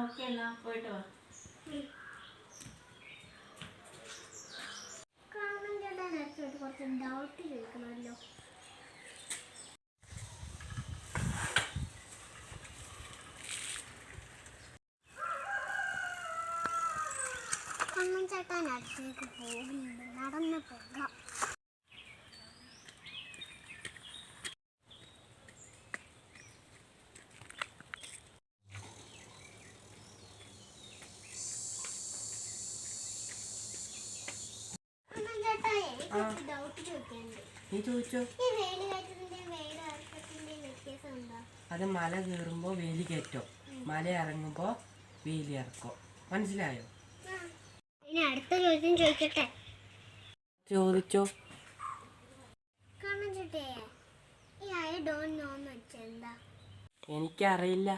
Okay എന്നാ പോയിട്ട് വാ. കുറച്ച് ഡൗട്ട് ചോദിക്കണമല്ലോ. കണ്ണൻ ചേട്ടൻ അടുത്തേക്ക് പോകുന്നുണ്ട്, നടന്നു പോകാം. നീ ചോദിച്ചോ. അത് മല കയറുമ്പോ വേലി കയറ്റോ, മല ഇറങ്ങുമ്പോ വേലി ഇറക്കോ. മനസ്സിലായോ? അടുത്ത ചോദ്യം ചോദിക്കട്ടെ? ചോദിച്ചോ. കാണാൻ ചേട്ടേ, ഈ ഐ ഡോണ്ട് നോ എന്ന് വെച്ചാ എന്താ? എനിക്കറിയില്ല.